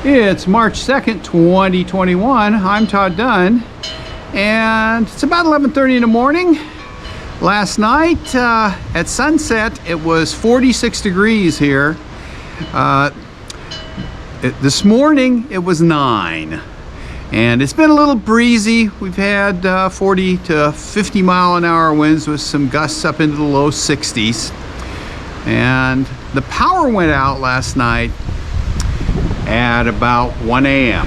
It's March 2nd, 2021. I'm Todd Dunn, and it's about 11:30 in the morning. Last night at sunset, it was 46 degrees here. This morning, it was 9. And it's been a little breezy. We've had 40 to 50 mile an hour winds with some gusts up into the low 60s. And the power went out last night at about 1 a.m.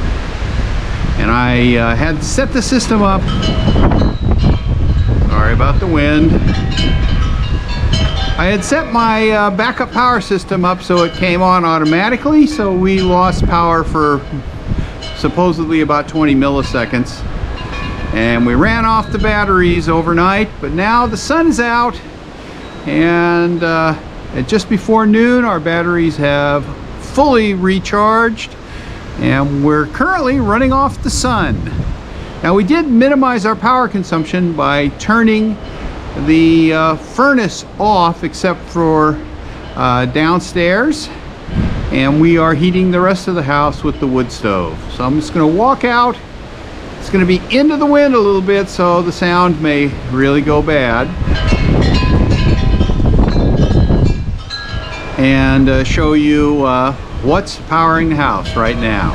and I had set the system up. Sorry about the wind. I had set my backup power system up so it came on automatically, so we lost power for supposedly about 20 milliseconds. And we ran off the batteries overnight, but now the sun is out, and at just before noon our batteries have fully recharged, and we're currently running off the sun. Now, we did minimize our power consumption by turning the furnace off except for downstairs, and we are heating the rest of the house with the wood stove. So I'm just going to walk out. It's going to be into the wind a little bit, so the sound may really go bad, and show you what's powering the house right now.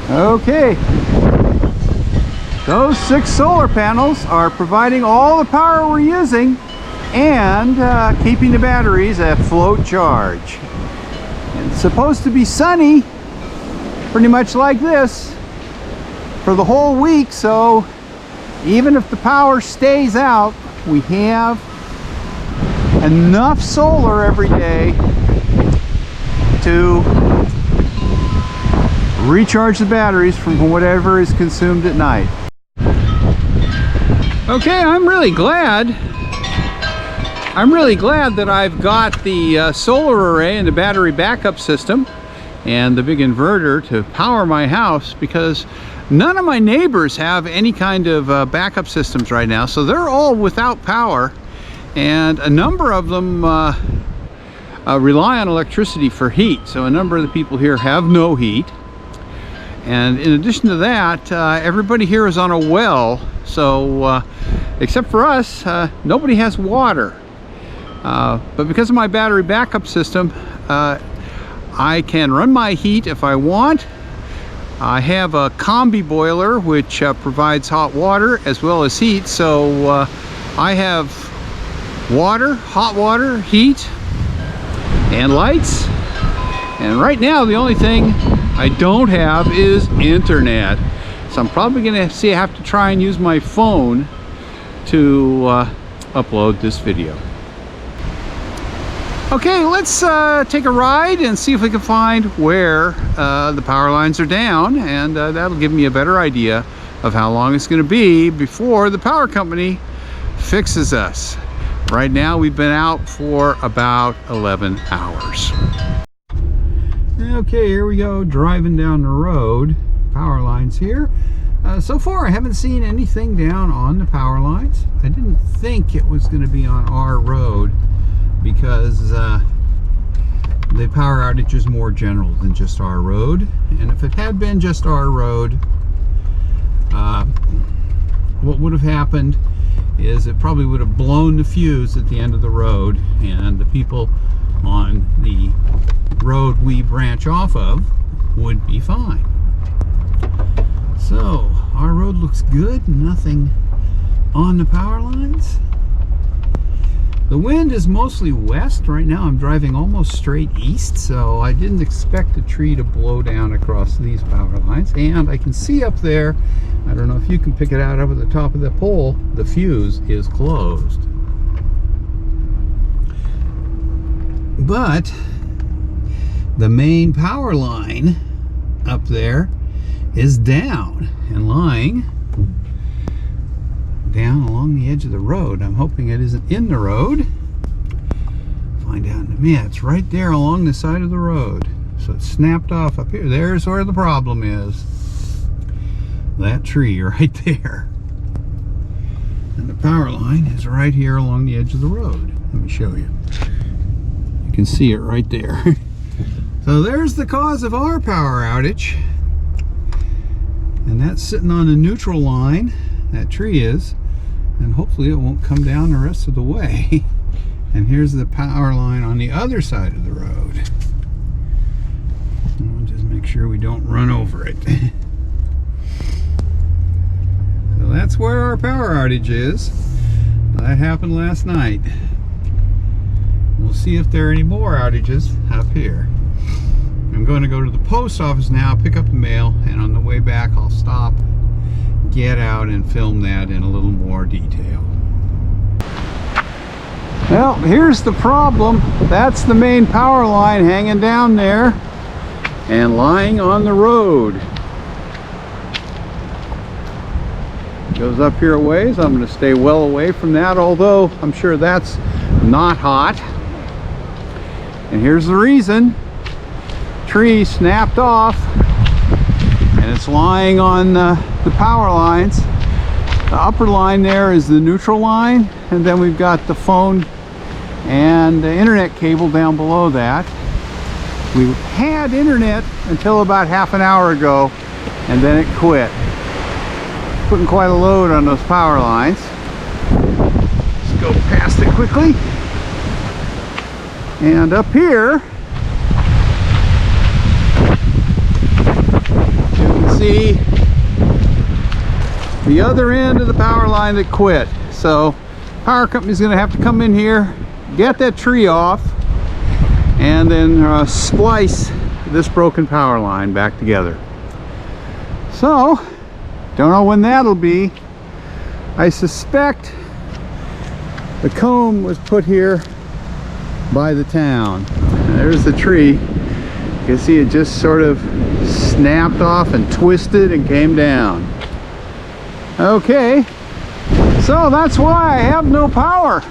Okay, those 6 solar panels are providing all the power we're using and keeping the batteries at float charge. It's supposed to be sunny, pretty much like this, for the whole week, so even if the power stays out, we have enough solar every day to recharge the batteries from whatever is consumed at night. Okay, I'm really glad that I've got the solar array and the battery backup system and the big inverter to power my house, because none of my neighbors have any kind of backup systems right now, so they're all without power, and a number of them rely on electricity for heat. So a number of the people here have no heat, and in addition to that, everybody here is on a well, so except for us, nobody has water. But because of my battery backup system, I can run my heat if I want. I have a combi boiler which provides hot water as well as heat, so I have water, hot water, heat, and lights. And right now the only thing I don't have is internet, so I'm probably gonna have to try and use my phone to upload this video. Okay, let's take a ride and see if we can find where the power lines are down, and that'll give me a better idea of how long it's going to be before the power company fixes us. Right now we've been out for about 11 hours. Okay, here we go, driving down the road. Power lines here. So far I haven't seen anything down on the power lines. I didn't think it was going to be on our road, because the power outage is more general than just our road. And if it had been just our road, what would have happened is it probably would have blown the fuse at the end of the road, and the people on the road we branch off of would be fine. So our road looks good, nothing on the power lines. The wind is mostly west. Right now I'm driving almost straight east, so I didn't expect a tree to blow down across these power lines. And I can see up there, I don't know if you can pick it out up at the top of the pole, the fuse is closed. But the main power line up there is down and lying down along the edge of the road. I'm hoping it isn't in the road. Find out in a minute. It's right there along the side of the road. So So it snapped off up here. There's where the problem is. That tree right there. And the power line is right here along the edge of the road. Let me show you. You can see it right there. So there's the cause of our power outage. And that's sitting on the neutral line. That tree is. And hopefully it won't come down the rest of the way. And here's the power line on the other side of the road. And we'll just make sure we don't run over it. So that's where our power outage is. That happened last night. We'll see if there are any more outages up here. I'm going to go to the post office now, pick up the mail, and on the way back I'll stop, get out, and film that in a little more detail. Well, here's the problem. That's the main power line hanging down there and lying on the road. Goes up here a ways. I'm going to stay well away from that, although I'm sure that's not hot. And here's the reason. Tree snapped off and it's lying on the power lines. The upper line there is the neutral line, and then we've got the phone and the internet cable down below that. We had internet until about half an hour ago, and then it quit. Putting quite a load on those power lines. Let's go past it quickly. And up here, you can see the other end of the power line that quit. So power company's going to have to come in here, get that tree off, and then splice this broken power line back together. So don't know when that'll be. I suspect the comb was put here by the town. And there's the tree. You can see it just sort of snapped off and twisted and came down. Okay, so that's why I have no power,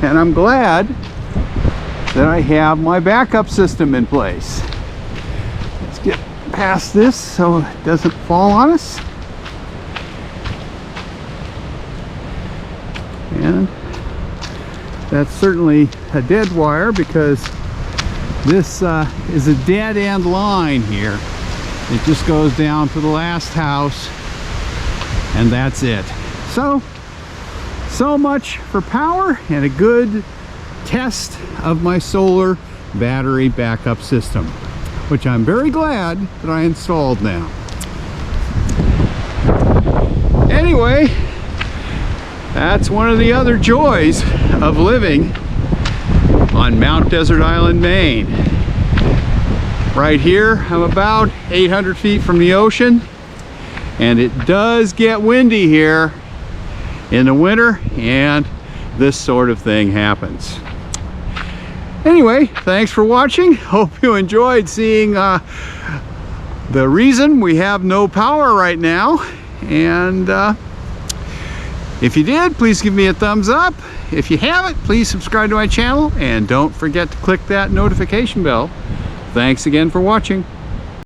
and I'm glad that I have my backup system in place. Let's get past this so it doesn't fall on us. And that's certainly a dead wire, because this is a dead end line here. It just goes down to the last house, and that's it. So much for power and a good test of my solar battery backup system, which I'm very glad that I installed now. Anyway, that's one of the other joys of living on Mount Desert Island, Maine. Right here, I'm about 800 feet from the ocean, and it does get windy here in the winter, and this sort of thing happens. Anyway, thanks for watching. Hope you enjoyed seeing the reason we have no power right now. And if you did, please give me a thumbs up. If you haven't, please subscribe to my channel, and don't forget to click that notification bell. Thanks again for watching.